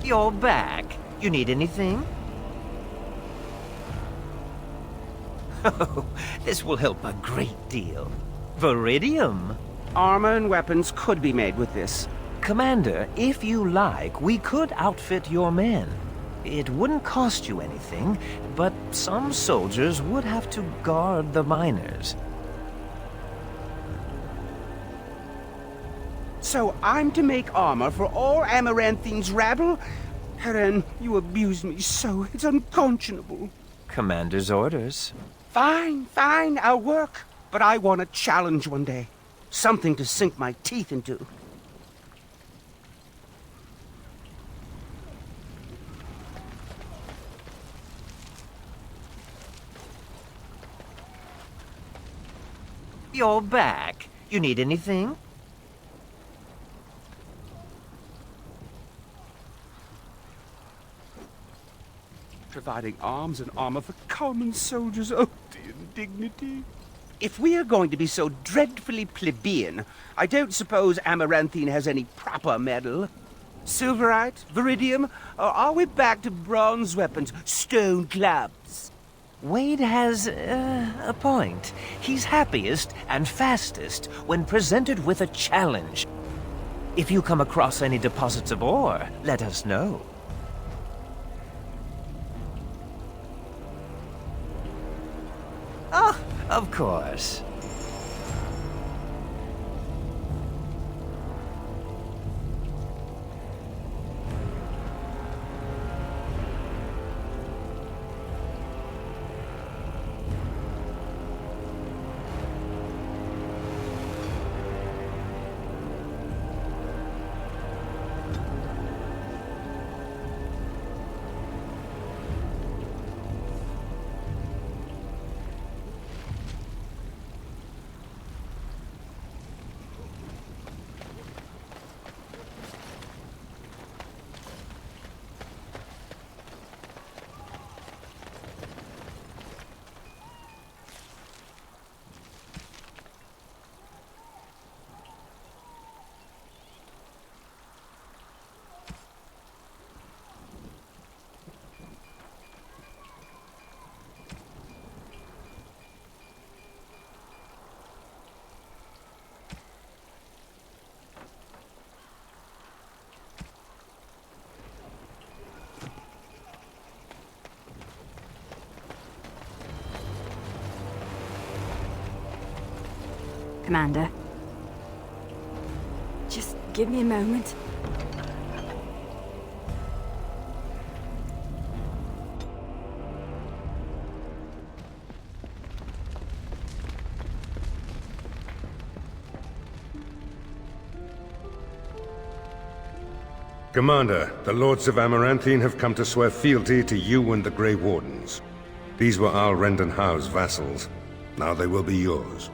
You're back. You need anything? Oh, this will help a great deal. Viridium. Armor and weapons could be made with this. Commander, if you like, we could outfit your men. It wouldn't cost you anything, but some soldiers would have to guard the miners. So I'm to make armor for all Amaranthine's rabble? Heren, you abuse me so, it's unconscionable. Commander's orders. Fine, I'll work. But I want a challenge one day. Something to sink my teeth into. You're back. You need anything? Providing arms and armor for common soldiers. Oh, the indignity. If we are going to be so dreadfully plebeian, I don't suppose Amaranthine has any proper metal. Silverite? Viridium? Or are we back to bronze weapons, stone clubs? Wade has a point. He's happiest and fastest when presented with a challenge. If you come across any deposits of ore, let us know. Oh, of course. Commander. Just give me a moment. Commander, the Lords of Amaranthine have come to swear fealty to you and the Grey Wardens. These were Al Rendenhau's vassals. Now they will be yours.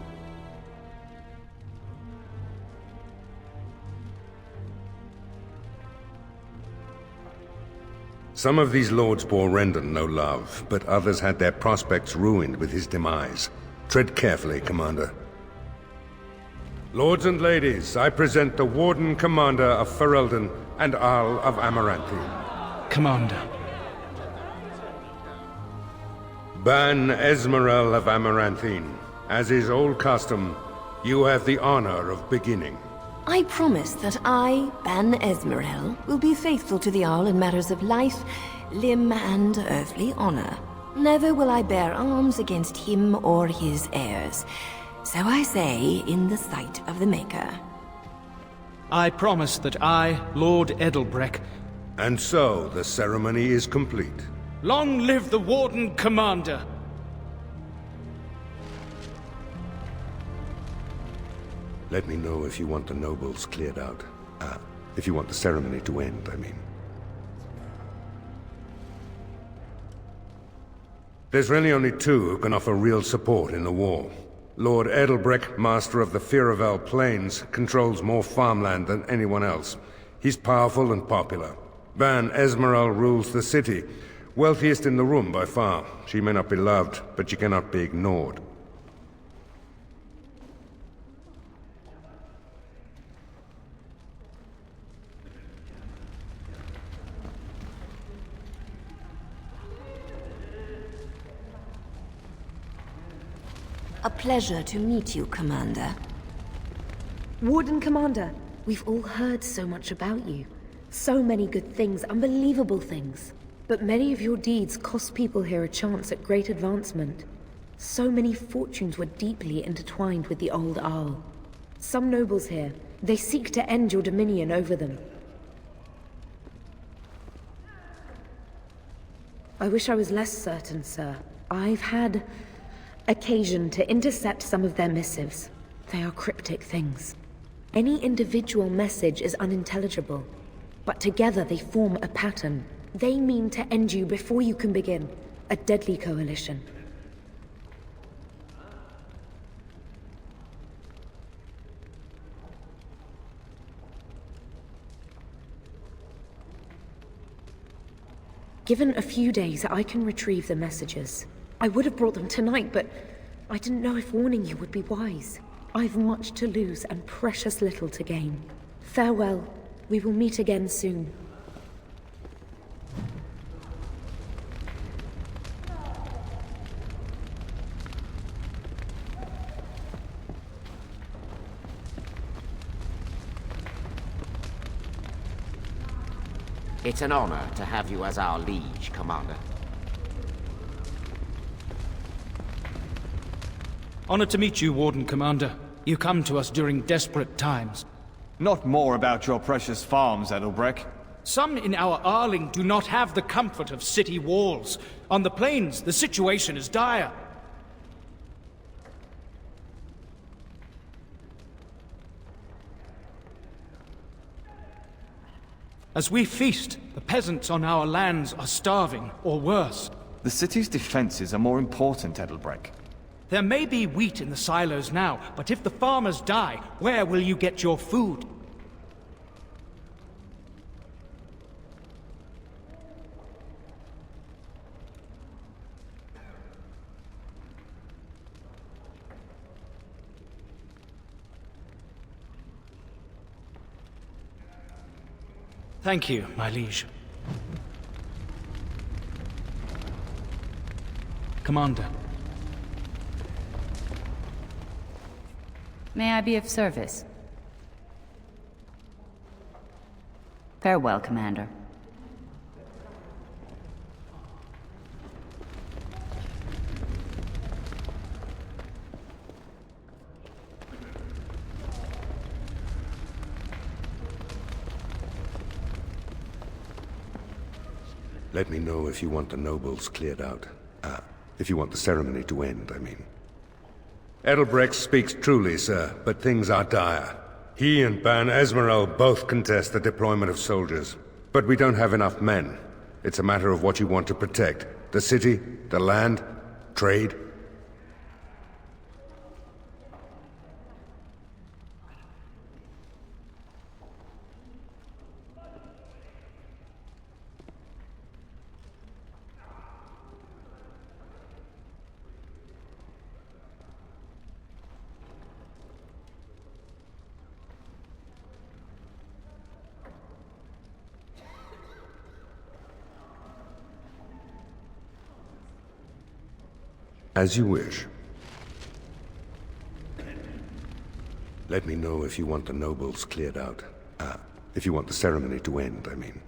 Some of these lords bore Rendon no love, but others had their prospects ruined with his demise. Tread carefully, Commander. Lords and ladies, I present the Warden Commander of Ferelden and Arl of Amaranthine. Commander. Ban Esmerel of Amaranthine. As is old custom, you have the honor of beginning. I promise that I, Ban Esmerel, will be faithful to the Arl in matters of life, limb, and earthly honor. Never will I bear arms against him or his heirs. So I say, in the sight of the Maker. I promise that I, Lord Edelbreck... And so, the ceremony is complete. Long live the Warden Commander! Let me know if you want the nobles cleared out. If you want the ceremony to end, I mean. There's really only two who can offer real support in the war. Lord Edelbreck, master of the Firavel Plains, controls more farmland than anyone else. He's powerful and popular. Ban Esmeralda rules the city. Wealthiest in the room by far. She may not be loved, but she cannot be ignored. A pleasure to meet you, Commander. Warden Commander, we've all heard so much about you. So many good things, unbelievable things. But many of your deeds cost people here a chance at great advancement. So many fortunes were deeply intertwined with the old Arl. Some nobles here, they seek to end your dominion over them. I wish I was less certain, sir. I've had occasion to intercept some of their missives. They are cryptic things. Any individual message is unintelligible, but together they form a pattern. They mean to end you before you can begin. A deadly coalition. Given a few days, I can retrieve the messages. I would have brought them tonight, but I didn't know if warning you would be wise. I've much to lose and precious little to gain. Farewell. We will meet again soon. It's an honor to have you as our liege, Commander. Honored to meet you, Warden Commander. You come to us during desperate times. Not more about your precious farms, Edelbreck. Some in our Arling do not have the comfort of city walls. On the plains, the situation is dire. As we feast, the peasants on our lands are starving, or worse. The city's defenses are more important, Edelbreck. There may be wheat in the silos now, but if the farmers die, where will you get your food? Thank you, my liege. Commander. May I be of service? Farewell, Commander. Let me know if you want the nobles cleared out. If you want the ceremony to end, I mean. Edelbrecht speaks truly, sir, but things are dire. He and Ban Esmeralda both contest the deployment of soldiers. But we don't have enough men. It's a matter of what you want to protect. The city, the land, trade. As you wish. Let me know if you want the nobles cleared out. If you want the ceremony to end, I mean.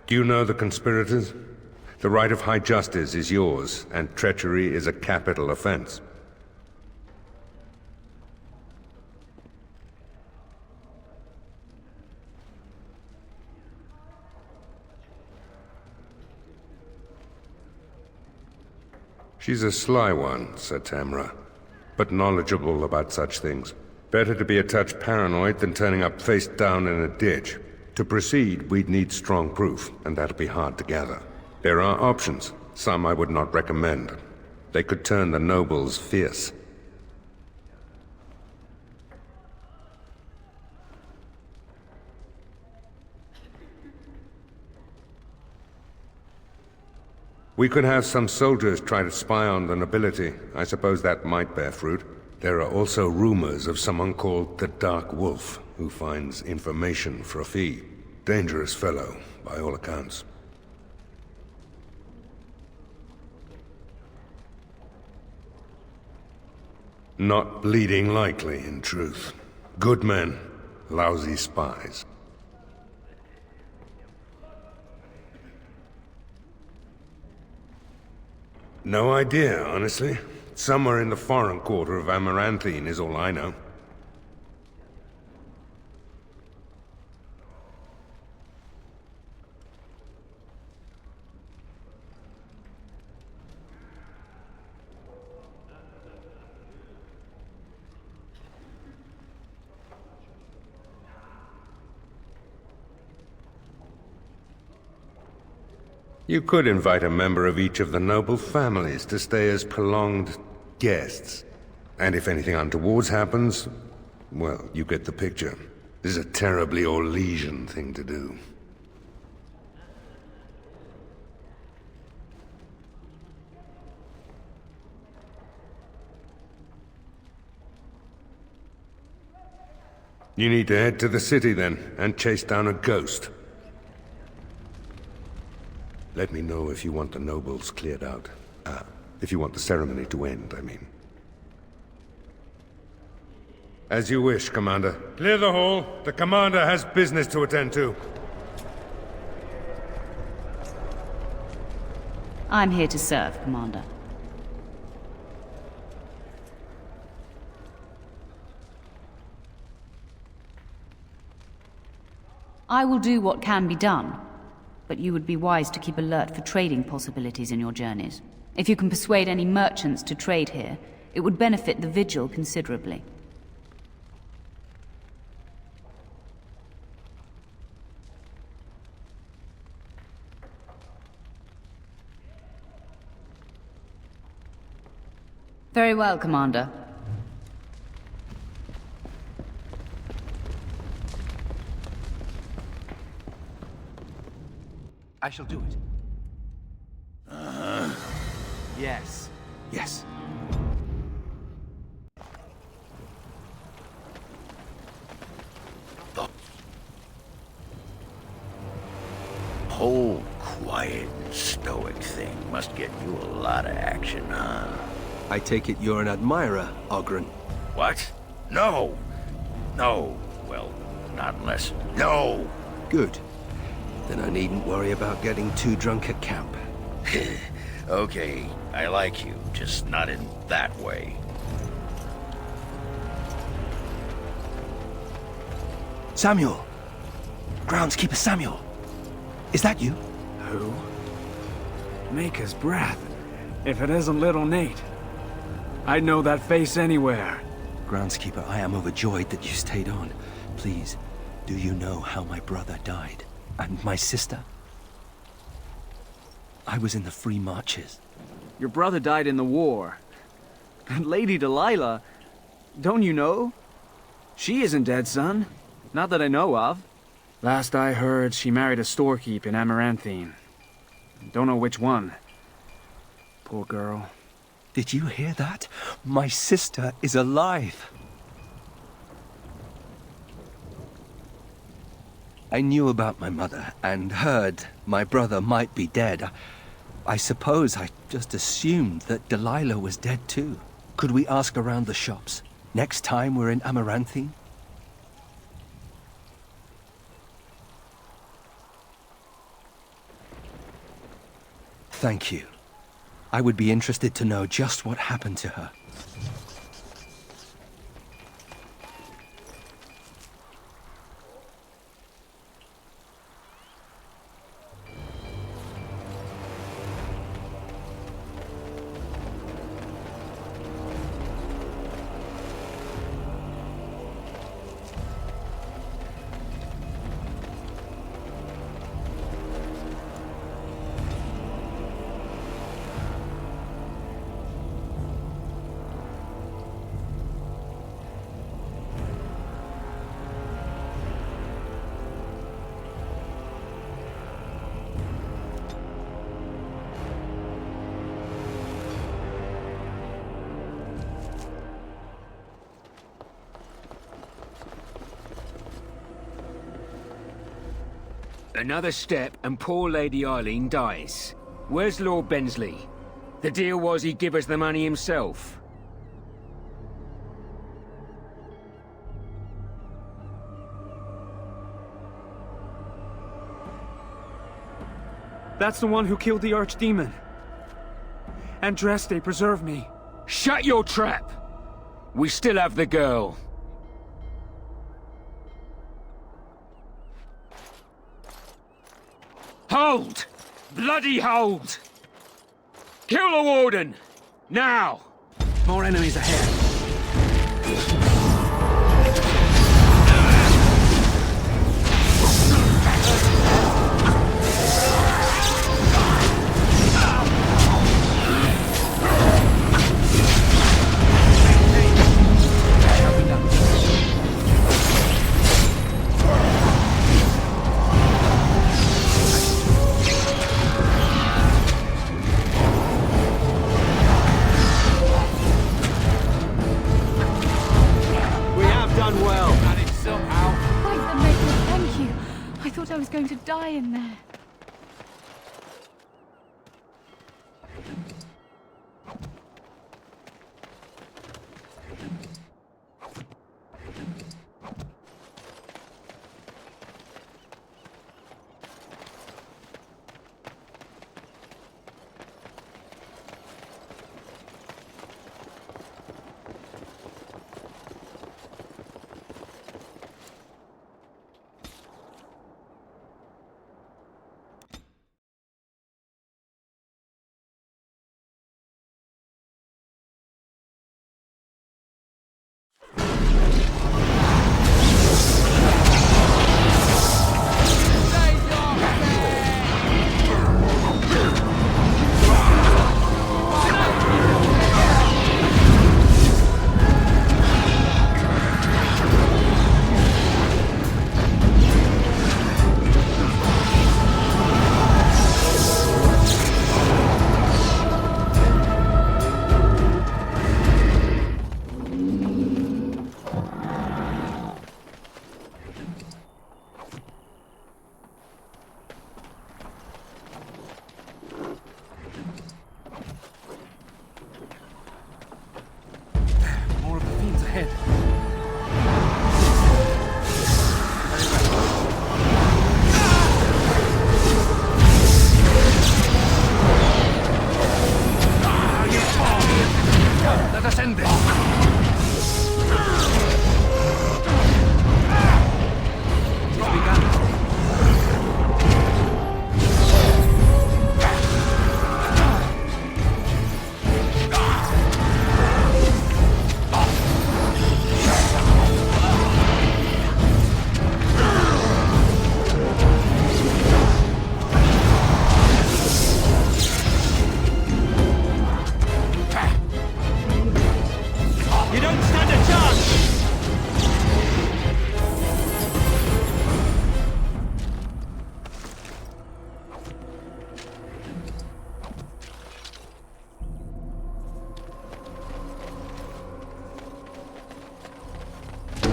Do you know the conspirators? The right of high justice is yours, and treachery is a capital offense. She's a sly one, said Tamra, but knowledgeable about such things. Better to be a touch paranoid than turning up face down in a ditch. To proceed, we'd need strong proof, and that'll be hard to gather. There are options, some I would not recommend. They could turn the nobles fierce. We could have some soldiers try to spy on the nobility. I suppose that might bear fruit. There are also rumors of someone called the Dark Wolf, who finds information for a fee. Dangerous fellow, by all accounts. Not bleeding likely, in truth. Good men, lousy spies. No idea, honestly. Somewhere in the foreign quarter of Amaranthine is all I know. You could invite a member of each of the noble families to stay as prolonged guests. And if anything untoward happens, well, you get the picture. This is a terribly Orlesian thing to do. You need to head to the city then, and chase down a ghost. Let me know if you want the nobles cleared out. If you want the ceremony to end, I mean. As you wish, Commander. Clear the hall. The Commander has business to attend to. I'm here to serve, Commander. I will do what can be done, but you would be wise to keep alert for trading possibilities in your journeys. If you can persuade any merchants to trade here, it would benefit the Vigil considerably. Very well, Commander. I shall do it. Yes. Yes. The whole quiet and stoic thing must get you a lot of action, huh? I take it you're an admirer, Ogren. What? No! No. Well, not unless... No! Good. Then I needn't worry about getting too drunk at camp. Okay, I like you, just not in that way. Samuel! Groundskeeper Samuel! Is that you? Who? Maker's breath. If it isn't little Nate. I'd know that face anywhere. Groundskeeper, I am overjoyed that you stayed on. Please, do you know how my brother died? And my sister? I was in the Free Marches. Your brother died in the war. And Lady Delilah, don't you know? She isn't dead, son. Not that I know of. Last I heard, she married a storekeep in Amaranthine. Don't know which one. Poor girl. Did you hear that? My sister is alive. I knew about my mother and heard my brother might be dead. I suppose I just assumed that Delilah was dead too. Could we ask around the shops next time we're in Amaranthine? Thank you. I would be interested to know just what happened to her. Another step and poor Lady Eileen dies. Where's Lord Bensley? The deal was he'd give us the money himself. That's the one who killed the archdemon. Andraste, preserve me. Shut your trap! We still have the girl. Hold! Bloody hold! Kill the warden! Now! More enemies ahead. I was going to die in there.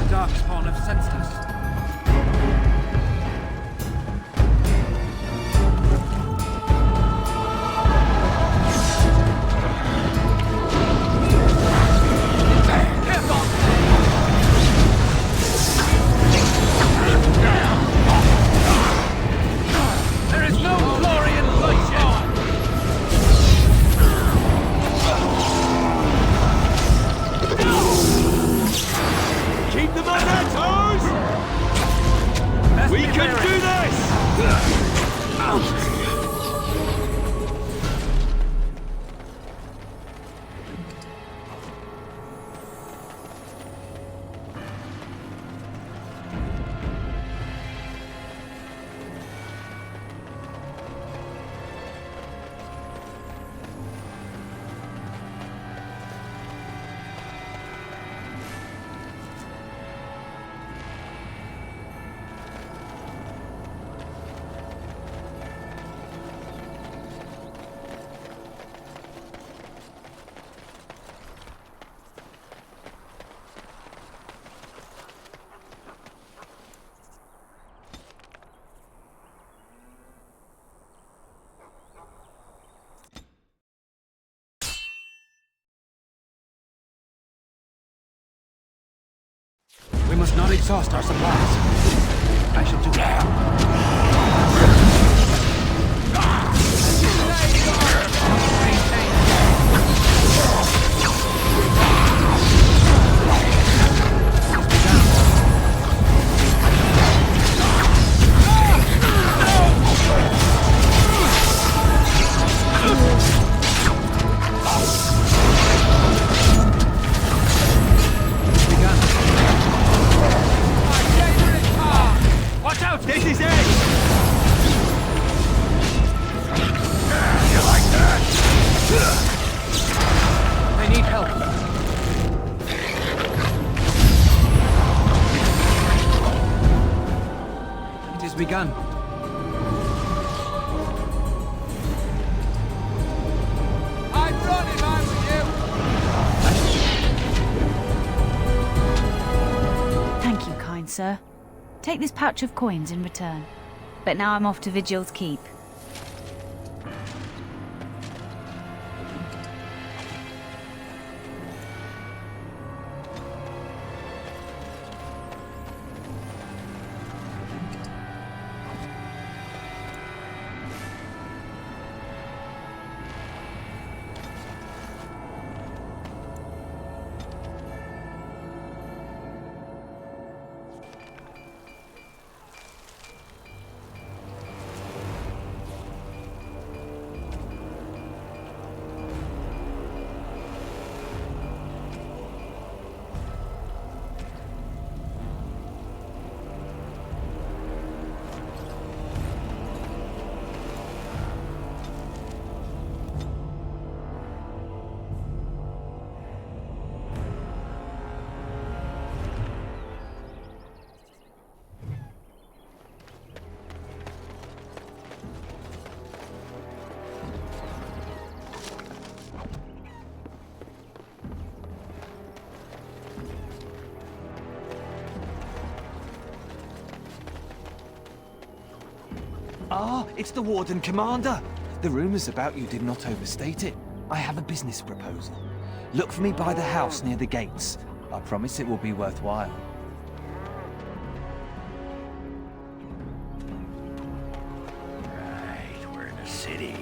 Darkspawn have sensed us. We must not exhaust our supplies. I shall do that. I need help. It has begun. I'd run if I were you! Thank you, kind sir. Take this pouch of coins in return. But now I'm off to Vigil's Keep. Ah, it's the Warden Commander. The rumors about you did not overstate it. I have a business proposal. Look for me by the house near the gates. I promise it will be worthwhile. Right, we're in the city.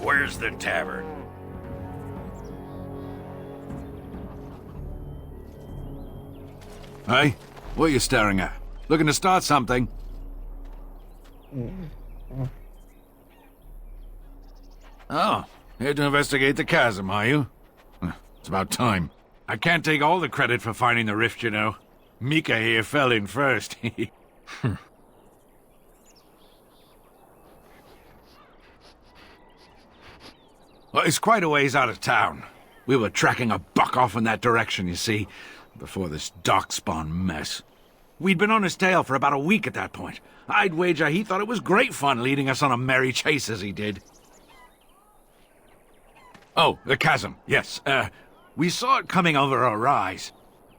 Where's the tavern? Hey, what are you staring at? Looking to start something? Oh, here to investigate the chasm, are you? It's about time. I can't take all the credit for finding the rift, you know. Mika here fell in first. Well, it's quite a ways out of town. We were tracking a buck off in that direction, you see, before this darkspawn mess. We'd been on his tail for about a week at that point. I'd wager he thought it was great fun leading us on a merry chase as he did. Oh, the chasm, yes. We saw it coming over a rise.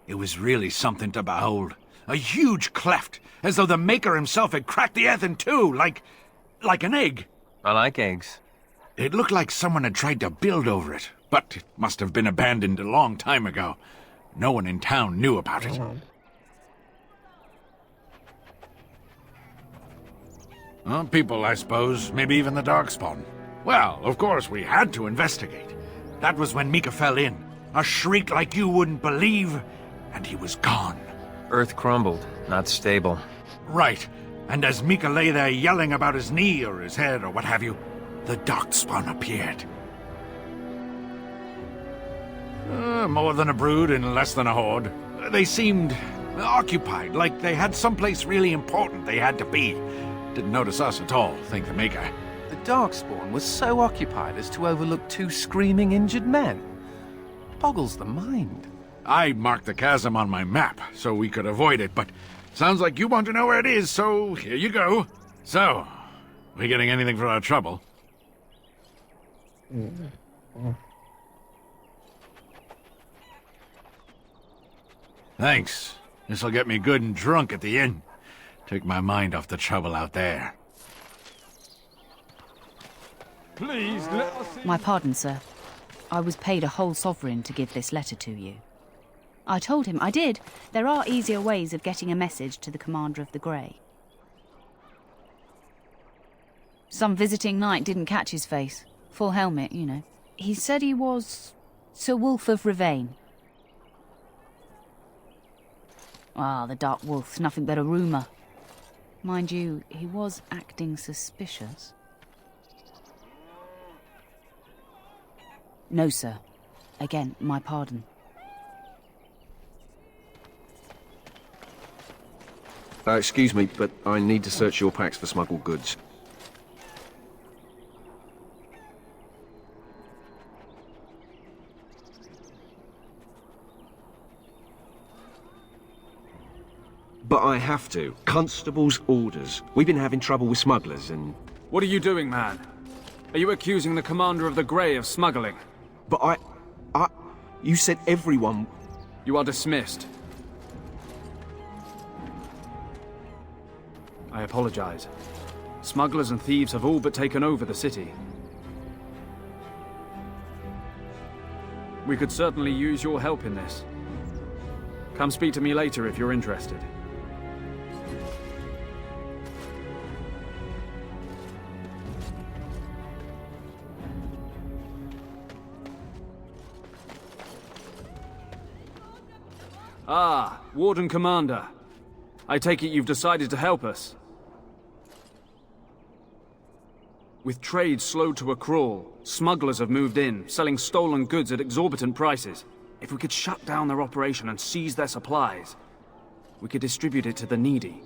It was really something to behold. A huge cleft, as though the Maker himself had cracked the earth in two, like an egg. I like eggs. It looked like someone had tried to build over it, but it must have been abandoned a long time ago. No one in town knew about it. Well, people, I suppose. Maybe even the Darkspawn. Well, of course, we had to investigate. That was when Mika fell in. A shriek like you wouldn't believe, and he was gone. Earth crumbled, not stable. Right. And as Mika lay there yelling about his knee or his head or what have you, the Darkspawn appeared. More than a brood and less than a horde. They seemed occupied, like they had someplace really important they had to be. Didn't notice us at all, thank the Maker. The Darkspawn was so occupied as to overlook two screaming injured men. Boggles the mind. I marked the chasm on my map so we could avoid it, but sounds like you want to know where it is, so here you go. So, we getting anything for our trouble? Thanks. This'll get me good and drunk at the inn. Take my mind off the trouble out there. Please, let us... My pardon, sir. I was paid a whole sovereign to give this letter to you. I told him I did. There are easier ways of getting a message to the Commander of the Grey. Some visiting knight didn't catch his face. Full helmet, you know. He said he was Sir Wolf of Ravain. Ah, the Dark Wolf's nothing but a rumour. Mind you, he was acting suspicious. No, sir. Again, my pardon. Excuse me, but I need to search your packs for smuggled goods. But I have to. Constable's orders. We've been having trouble with smugglers and... What are you doing, man? Are you accusing the commander of the Grey of smuggling? But you said everyone... You are dismissed. I apologize. Smugglers and thieves have all but taken over the city. We could certainly use your help in this. Come speak to me later if you're interested. Ah, Warden Commander. I take it you've decided to help us. With trade slowed to a crawl, smugglers have moved in, selling stolen goods at exorbitant prices. If we could shut down their operation and seize their supplies, we could distribute it to the needy.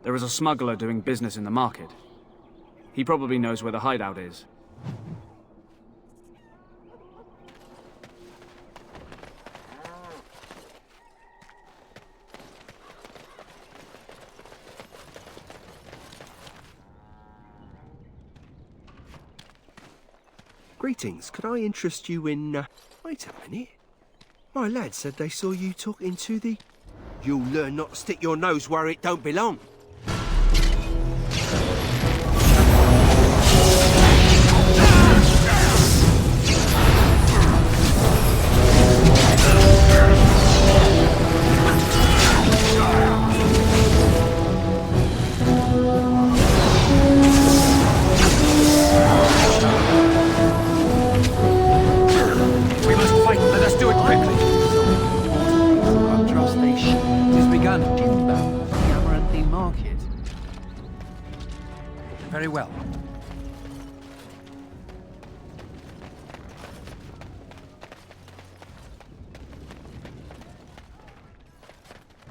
There is a smuggler doing business in the market. He probably knows where the hideout is. Greetings, could I interest you in, Wait a minute. My lad said they saw you talking to the... You'll learn not to stick your nose where it don't belong. Very well.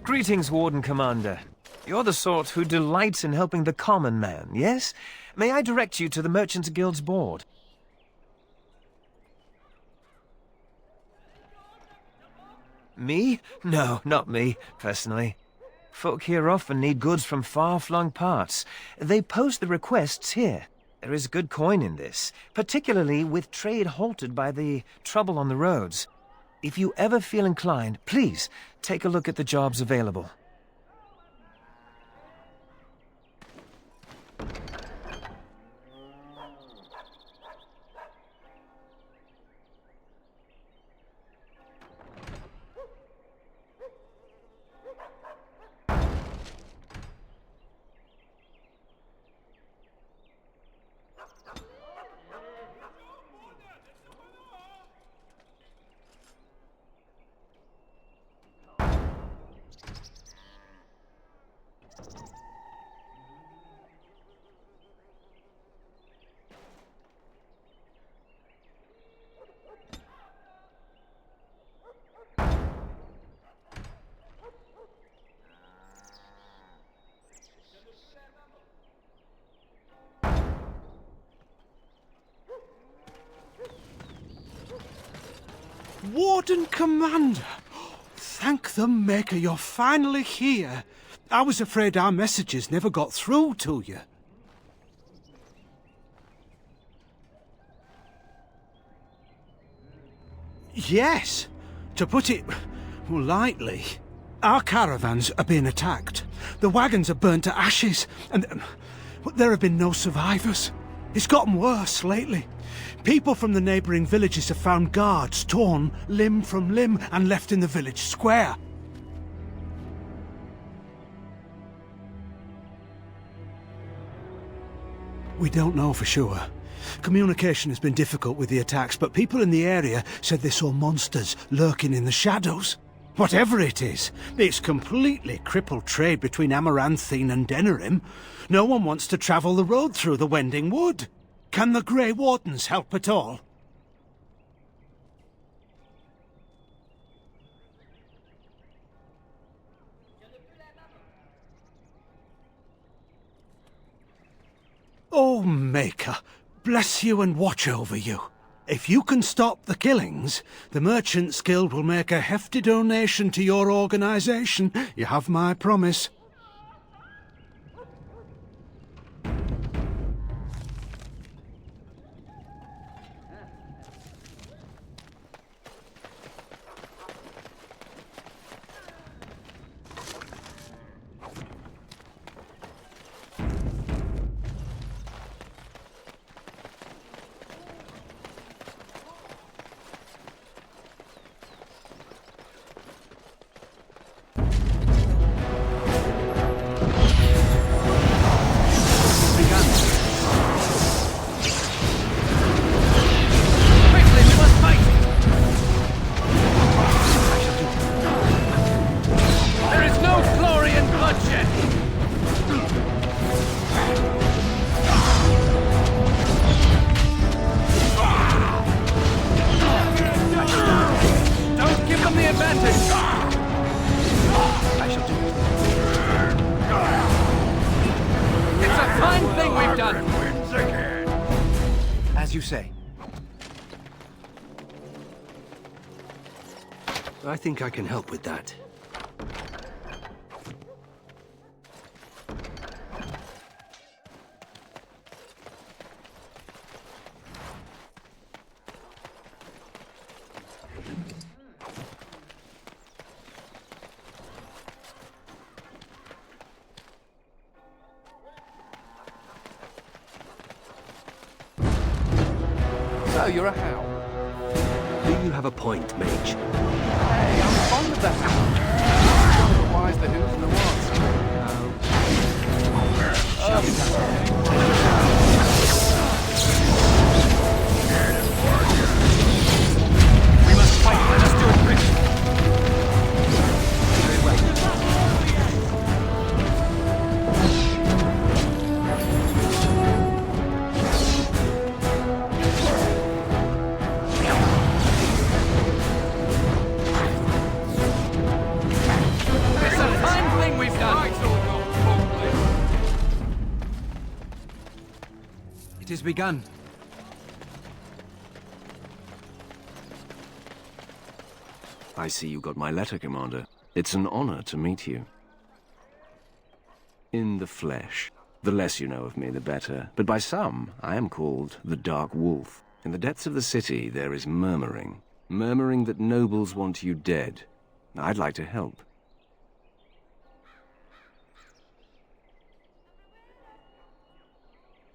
Greetings, Warden Commander. You're the sort who delights in helping the common man, yes? May I direct you to the Merchants Guild's board? Me? No, not me, personally. Folk here often need goods from far-flung parts. They post the requests here. There is good coin in this, particularly with trade halted by the trouble on the roads. If you ever feel inclined, please take a look at the jobs available. Warden Commander! Thank the Maker you're finally here. I was afraid our messages never got through to you. Yes, to put it lightly, our caravans are being attacked. The wagons are burnt to ashes, and there have been no survivors. It's gotten worse lately. People from the neighbouring villages have found guards torn limb from limb and left in the village square. We don't know for sure. Communication has been difficult with the attacks, but people in the area said they saw monsters lurking in the shadows. Whatever it is, it's completely crippled trade between Amaranthine and Denerim. No one wants to travel the road through the Wending Wood. Can the Grey Wardens help at all? Maker bless you and watch over you. If you can stop the killings, the Merchants Guild will make a hefty donation to your organization. You have my promise. You say. I think I can help with that. So you're a hound. Do you have a point, Mage? Hey, I'm fond of the hound. The whys, the who's, and the whats. We must fight. Let us do it quick. Very well. It has begun. I see you got my letter, Commander. It's an honor to meet you. In the flesh. The less you know of me, the better. But by some, I am called the Dark Wolf. In the depths of the city, there is murmuring. Murmuring that nobles want you dead. I'd like to help.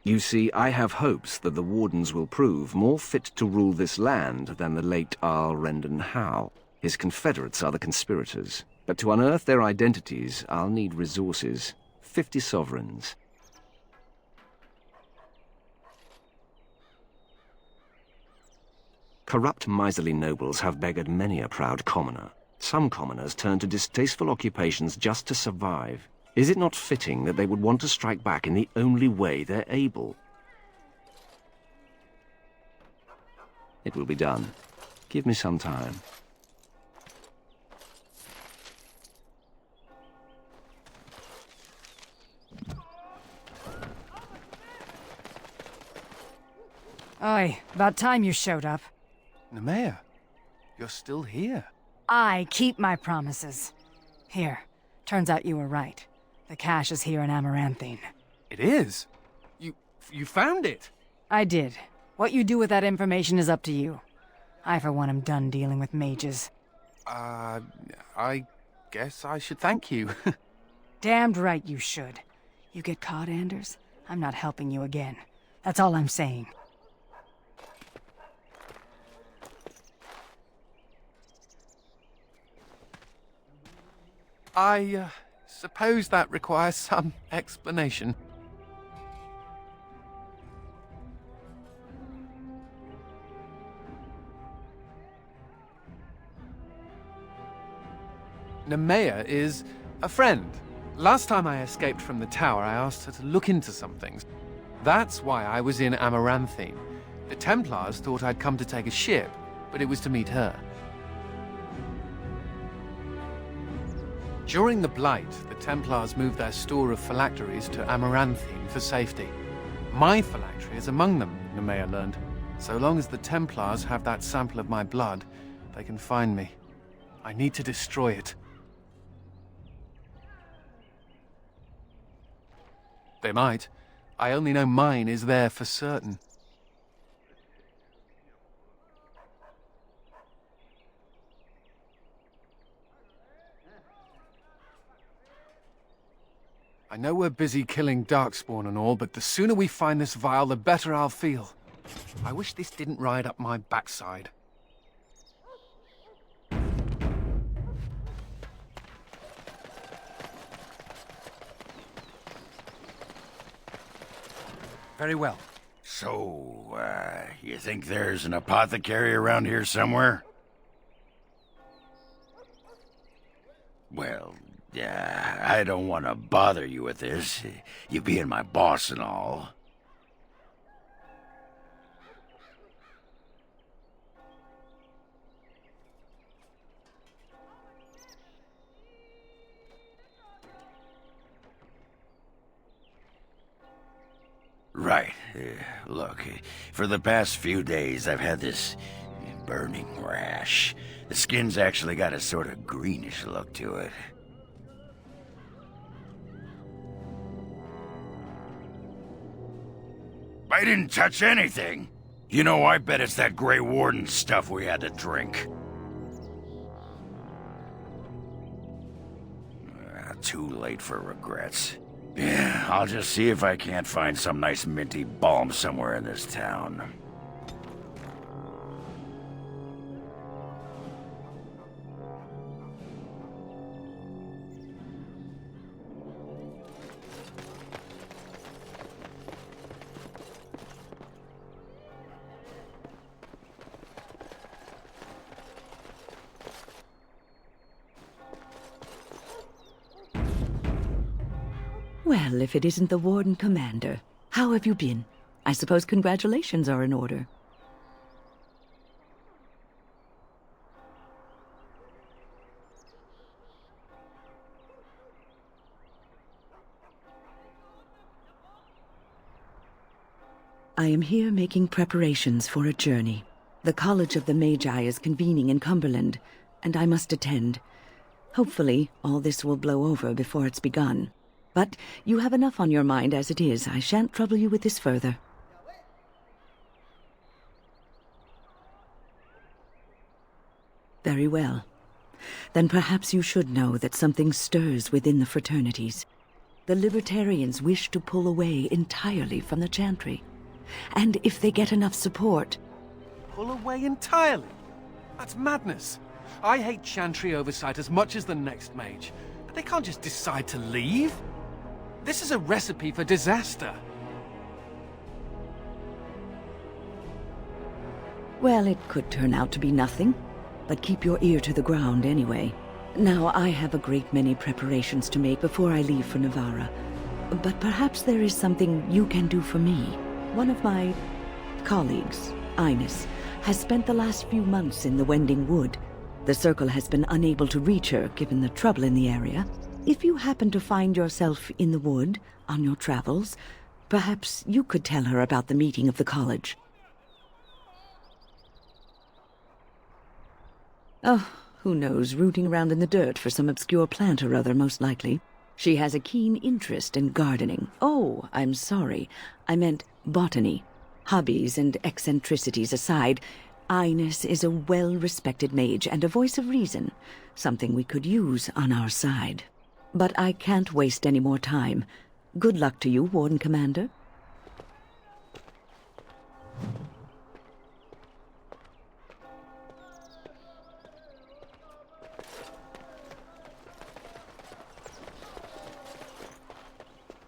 You see, I have hopes that the Wardens will prove more fit to rule this land than the late Arl Rendon Howe. His confederates are the conspirators. But to unearth their identities, I'll need resources. 50 sovereigns. Corrupt, miserly nobles have beggared many a proud commoner. Some commoners turn to distasteful occupations just to survive. Is it not fitting that they would want to strike back in the only way they're able? It will be done. Give me some time. Aye, about time you showed up. Nemea, you're still here. I keep my promises. Here, turns out you were right. The cache is here in Amaranthine. It is? You found it? I did. What you do with that information is up to you. I, for one, am done dealing with mages. I guess I should thank you. Damned right you should. You get caught, Anders, I'm not helping you again. That's all I'm saying. I suppose that requires some explanation. Nemea is a friend. Last time I escaped from the tower, I asked her to look into some things. That's why I was in Amaranthine. The Templars thought I'd come to take a ship, but it was to meet her. During the Blight, the Templars moved their store of phylacteries to Amaranthine for safety. My phylactery is among them, Nemea learned. So long as the Templars have that sample of my blood, they can find me. I need to destroy it. They might. I only know mine is there for certain. I know we're busy killing Darkspawn and all, but the sooner we find this vial, the better I'll feel. I wish this didn't ride up my backside. Very well. So, you think there's an apothecary around here somewhere? Well, I don't want to bother you with this, you being my boss and all. Right. Look, for the past few days I've had this burning rash. The skin's actually got a sort of greenish look to it. I didn't touch anything. You know, I bet it's that Grey Warden stuff we had to drink. Too late for regrets. Yeah, I'll just see if I can't find some nice minty balm somewhere in this town. Well, if it isn't the Warden Commander, how have you been? I suppose congratulations are in order. I am here making preparations for a journey. The College of the Magi is convening in Cumberland, and I must attend. Hopefully, all this will blow over before it's begun. But you have enough on your mind as it is. I shan't trouble you with this further. Very well. Then perhaps you should know that something stirs within the fraternities. The Libertarians wish to pull away entirely from the Chantry. And if they get enough support... Pull away entirely? That's madness. I hate Chantry oversight as much as the next mage. But they can't just decide to leave. This is a recipe for disaster. Well, it could turn out to be nothing, but keep your ear to the ground anyway. Now, I have a great many preparations to make before I leave for Navarra, but perhaps there is something you can do for me. One of my colleagues, Ines, has spent the last few months in the Wending Wood. The Circle has been unable to reach her, given the trouble in the area. If you happen to find yourself in the wood on your travels, perhaps you could tell her about the meeting of the college. Oh, who knows, rooting around in the dirt for some obscure plant or other, most likely. She has a keen interest in gardening. Oh, I'm sorry. I meant botany. Hobbies and eccentricities aside, Ines is a well-respected mage and a voice of reason, something we could use on our side. But I can't waste any more time. Good luck to you, Warden Commander.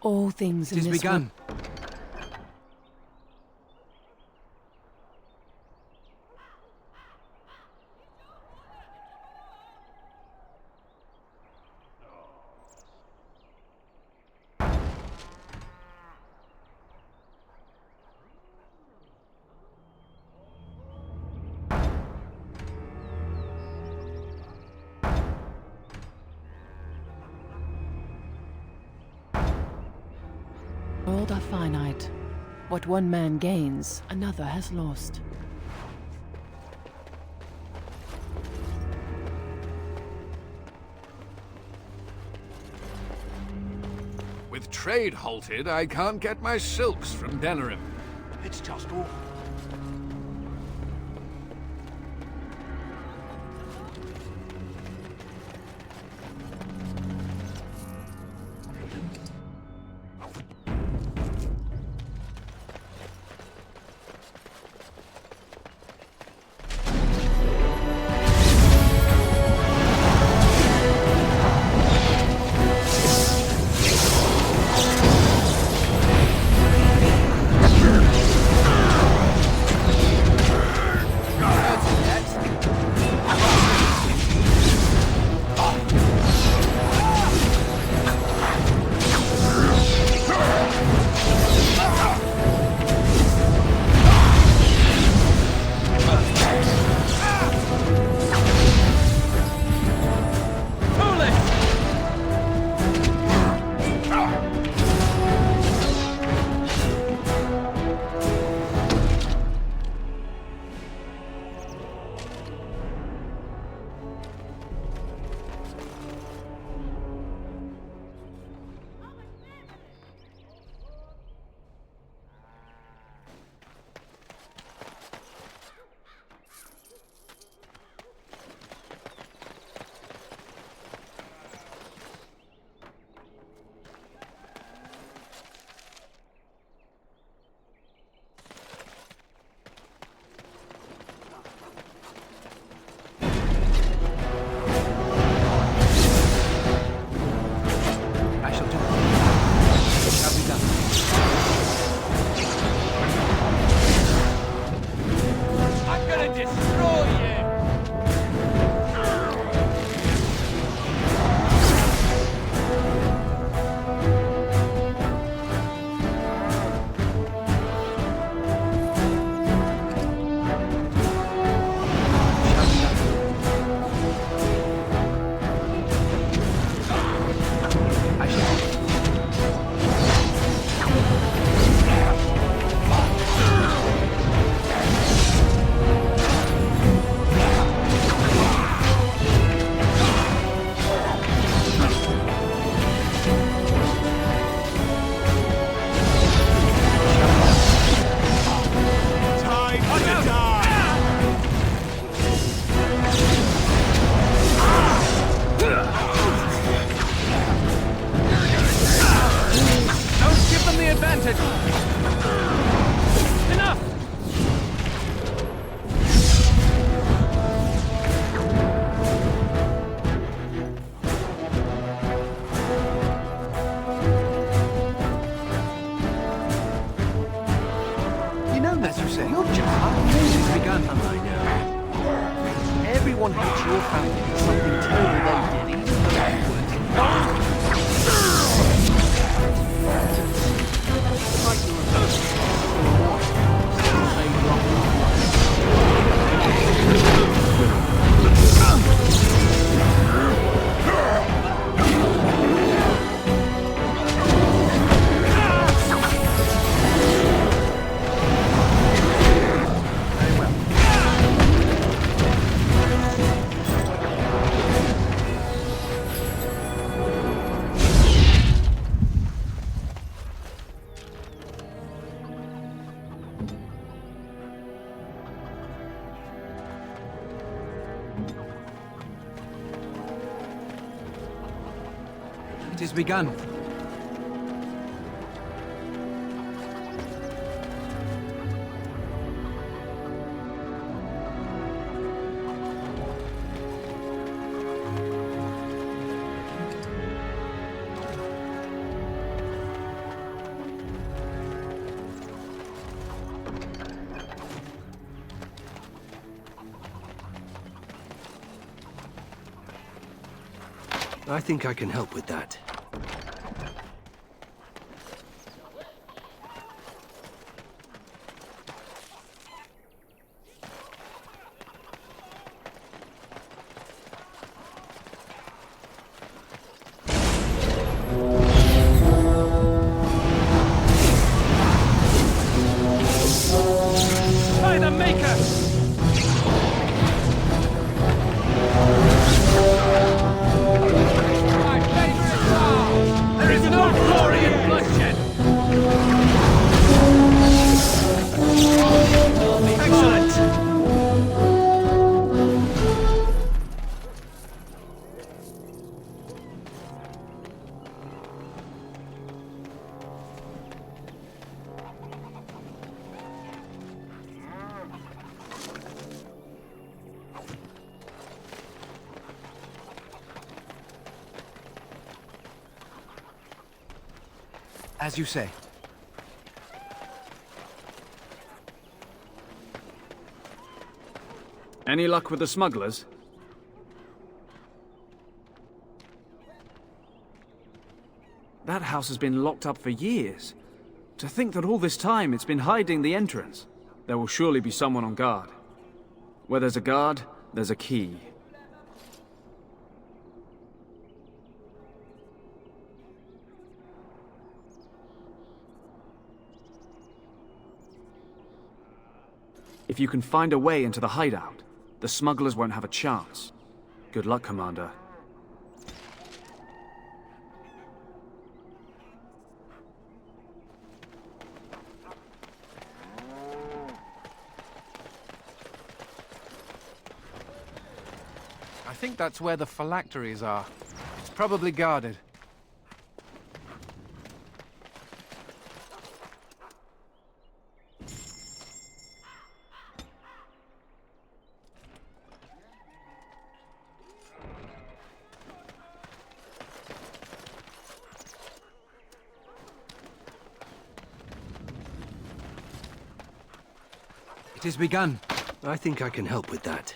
All things in It is this begun. world are finite. What one man gains, another has lost. With trade halted, I can't get my silks from Denerim. It's just awful. Everyone hates your family for something terrible they did, even though you weren't involved. Like you were It has begun. I think I can help with that. As you say. Any luck with the smugglers? That house has been locked up for years. To think that all this time it's been hiding the entrance. There will surely be someone on guard. Where there's a guard, there's a key. If you can find a way into the hideout, the smugglers won't have a chance. Good luck, Commander. I think that's where the phylacteries are. It's probably guarded. It has begun. I think I can help with that.